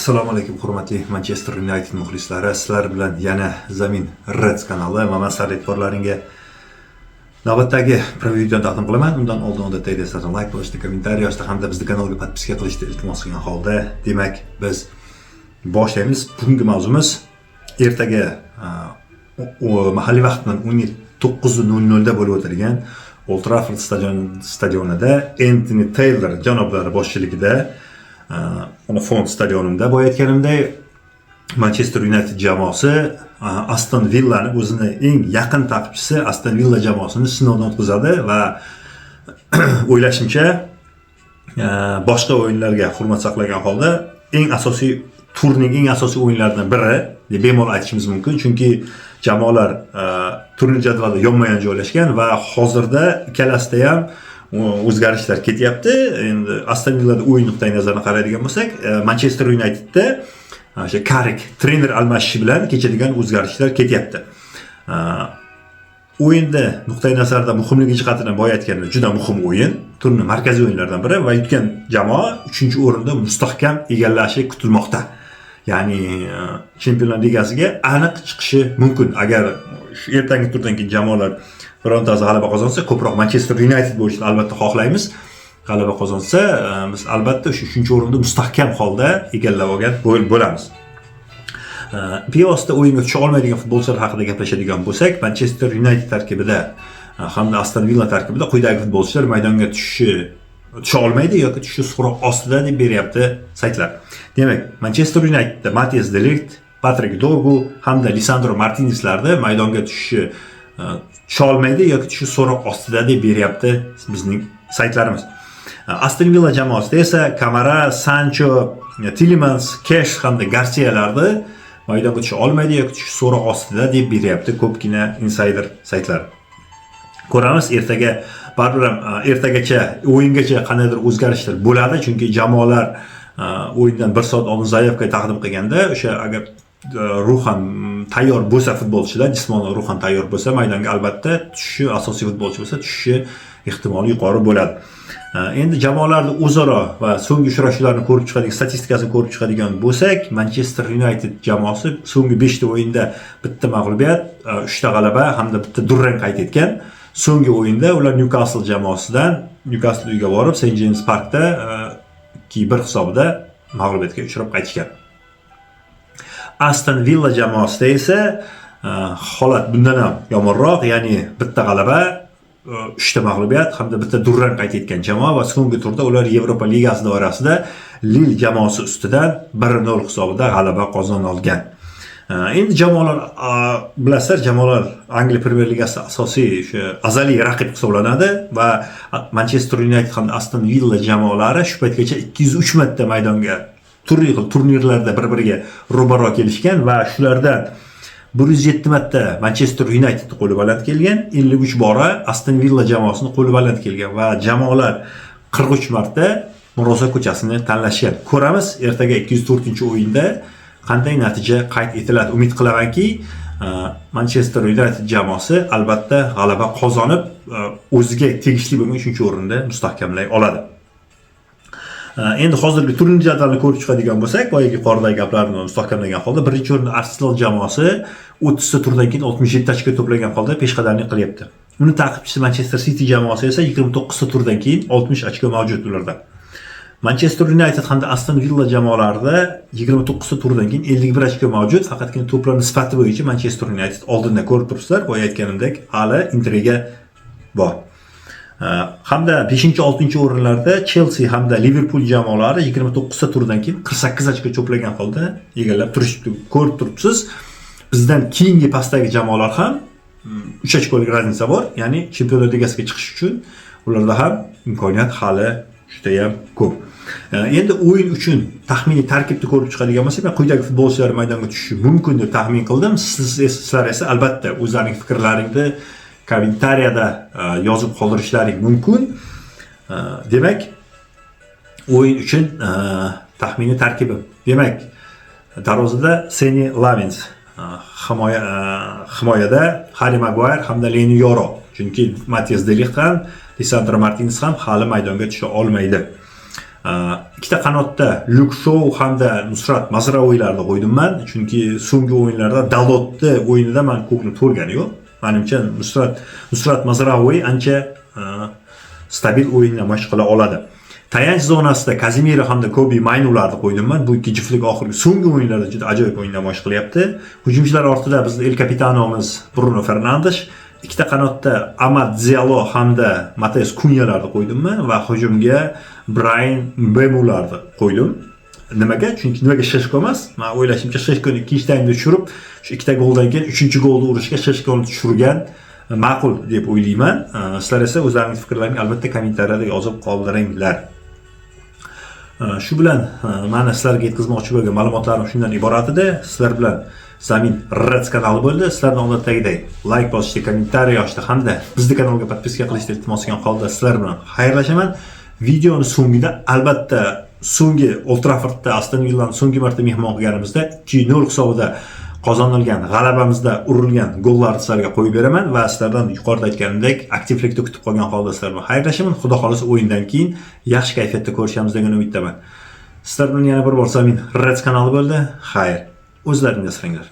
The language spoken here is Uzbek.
Assalomu alaykum hurmatli Manchester United muxlislari. Sizlar bilan yana Zamin Reds kanali va men sarliklarga navbatdagi preview videoni taqdim qilaman. Undan oldin odatdagidek sizlardan like qilishni, kommentariy yozishni hamda bizni kanalga podpiska qilishni iltimos qilgan holda, demak biz boshlaymiz. Bugungi mavzumiz ertaga mahalliy vaqt bilan 9:00 da bo'lib o'tilgan Old Trafford stadionida Anthony Taylor janoblari boshchiligida fond stadionida bo'layotganimda Manchester United jamoasi Aston Villani o'zini eng yaqin ta'qibchisi Aston Villa jamoasini sinovdan o'tkazadi va o'ylashimcha boshqa o'yinlarga hurmat saqlagan holda turning eng asosiy o'yinlaridan biri deb bemalol aytishimiz mumkin, chunki jamoalar turnir jadvalida yonma-yon joylashgan va hozirda ikkalasida ham o'zgarishlar ketyapti. Endi Aston Villada o'yin nuqtai nazaridan qaraydigan bo'lsak, Manchester Unitedda o'sha Carrick trener almashishi bilan kechadigan o'zgarishlar ketyapti. O'yinda nuqtai nazardan muhimligi jihatidan boya aytganda juda muhim o'yin, turnir markaziy o'yinlaridan biri va yutgan jamoa 3-o'rinda mustahkam egallashi kutilmoqda. Ya'ni Chempionlar Ligasiga aniq chiqishi mumkin agar shu ertangi turdan keyin jamoalar birontasi g'alaba qozonsa. Ko'proq Manchester United bo'lishini albatta xohlaymiz. G'alaba qozonsa, biz albatta shu 3-o'rinda mustahkam holda egallab olgan bo'lamiz. Piyosda o'yinga tusha olmaydigan futbolchilar haqida gaplashadigan bo'lsak, Manchester United tarkibida hamda Aston Villa tarkibida quyidagi futbolchilar maydonga tusha olmaydi yoki tushishi so'roq ostida deb beryapti saytlar. Demak, Manchester Unitedda Mattias de Ligt, Patrick Dorgu hamda Lisandro Martinezlarda maydonga tusha olmaydi yoki tushishi so'roq ostida deb beryapti bizning saytlarimiz. Aston Villa jamoasida esa Kamara, Sancho, Tielemans, Cash hamda Garsiyalarda maydonga tusha olmaydi yoki tushishi so'roq ostida deb beryapti ko'pgina insider saytlar. Ko'ramiz ertagacha o'yingacha qandaydir o'zgarishlar bo'ladi, chunki jamoalar o'yindan 1 soat oldin zaявка taqdim qilganda o'sha agar ruhan tayyor bo'lsa futbolchilar, jismonan ruhan tayyor bo'lsa maydonga albatta tushishi, asosiy futbolchi bo'lsa tushishi ehtimoli yuqori bo'ladi. Endi jamoalarni o'zaro va so'nggi uchrashuvlarni ko'rib chiqadigan statistikasini ko'rib chiqadigan bo'lsak, Manchester United jamoasi so'nggi 5 ta o'yinda bitta mag'lubiyat, 3 ta g'alaba hamda bitta durang qayd etgan. So'nggi o'yinda ular Newcastle jamoasidan Newcastle uyga borib St James Parkda 2-1 hisobida mag'lubiyatga uchrab qaytishgan. Aston Villa jamoasida esa holat bundan ham yomonroq, ya'ni bitta g'alaba, 3 ta mag'lubiyat hamda bitta durang qayd etgan jamoa va so'nggi turda ular Yevropa Ligasi doirasida Lille jamoasi ustidan 1-0 hisobida g'alaba qozona olgan. Endi jamoalar bilasizlar, jamoalar Angliya Premier Ligasi asosiy o'sha azaliy raqib hisoblanadi va Manchester United hamda Aston Villa jamoalari shu paytgacha 203 marta maydonga turli xil turnirlarda bir-biriga ro'baro kelishgan va shulardan 107 marta Manchester United qo'li baland kelgan, 53 bora Aston Villa jamoasini qo'li baland kelgan va jamoalar 43 marta murosa ko'chasini tanlashgan. Ko'ramiz ertaga 204-o'yinda qanday natija qayd etiladi. Umid qilamanki, Manchester United jamoasi albatta g'alaba qozonib, o'ziga tegishli bo'lgan 3-o'rinda mustahkamlay oladi. Endi hozirgi turnir jadvalini ko'rib chiqadigan bo'lsak, boyagi yuqoridagi gaplarni mustahkamlagan holda birinchi o'rinda Arsenal jamoasi 30 ta turdan keyin 67 ochko to'plagan holda peshqadamlik qilyapti. Uni ta'qibchisi Manchester City jamoasi esa 29 ta turdan keyin 60 ochko mavjud ularda. Manchester United hamda Aston Villa jamoalarida 29 ta turdan keyin 51 ochko mavjud, faqatgina to'plar nisbati bo'yicha Manchester United oldinda ko'rib turibsizlar. Boya aytganimdek, hali intriga bor. Hamda 5-6-o'rinlarda Chelsea hamda Liverpool jamoalari 29 ta turdan keyin 48 ochko to'plagan holda egallab turishibdi. Ko'rib turibsiz, bizdan keyingi pastdagi jamoalar ham 3 ochkolik raznica bor. Ya'ni Chempionlar Ligasiga chiqish uchun ularda ham imkoniyat hali juda ham ko'p. Endi o'yin uchun taxminiy tarkibni ko'rib chiqadigan bo'lsak, men quyidagi futbolchilar maydonga tushishi mumkin deb taxmin qildim. Sizlar esa albatta o'zlaringiz fikrlaringizni kommentariyada yozib qoldirishlaring mumkin. Demak, o'yin uchun taxminiy tarkibim. Demak, darvozada Seni Lavins, himoyada Harry Maguire hamda Leni Yoro. Chunki Mattias de Ligt ham, Lisandro Martinez ham hali maydonga tusha olmaydi. Ikkita qanotda Luke Shaw hamda Nusrat Mazraouylarni qo'ydim men, chunki so'nggi o'yinlarda Dalotni o'yinida men ko'pni to'lgani yo'q. Menimcha Nusrat Mazraouy ancha stabil o'yinda mashq qila oladi. Tayanch zonasida Kazimiro hamda Kobe Maynularni qo'ydim men. Bu ikki juftlik oxirgi so'nggi o'yinlarda juda ajoyib o'yinda mashq qilyapti. Hujumchilar ortida bizning el kapitanomiz Bruno Fernandes, ikkita qanotda Amad Diallo hamda Mateus Kunyalarni qo'ydim men va hujumga Brian Mbemularni qo'ydim. Nimaga? Chunki nimaga Sheshko emas? Men o'ylashimcha Sheshkoni ikkinchi taymda tushirib, shu ikkita goldan keyin 3-golni urishga Sheshkoni tushirgan ma'qul deb o'ylayman. Sizlar esa o'zlaringiz fikrlaringizni albatta kommentariyada yozib qoldiringlar. Shu bilan mana sizlarga yetkazmoqchi bo'lgan ma'lumotlarim shundan iborat edi. Sizlar bilan Zamin Reds kanali bo'ldi. Sizlardan odatdagidek like bosishni, kommentariy yozishni hamda bizning kanalga podpiska qilishni iltimos qilgan holda sizlar bilan xayrlashaman. Videoni so'ngida albatta so'nggi Old Traffordda Aston Villani so'nggi marta mehmon qilganimizda 2-0 hisobida qozonilgan g'alabamizda urilgan gollarni sizlarga qo'yib beraman va sizlardan yuqorida aytganimdek aktivlikda kutib qolgan holda sizlar bilan xayrlashaman. Xudo xolisa o'yindan keyin yaxshi kayfiyatda ko'rishamiz degan umiddaman. Sizlar bilan yana bir bor Zamin Reds kanali bo'ldi. Xayr. O'zlaringiz asranglar.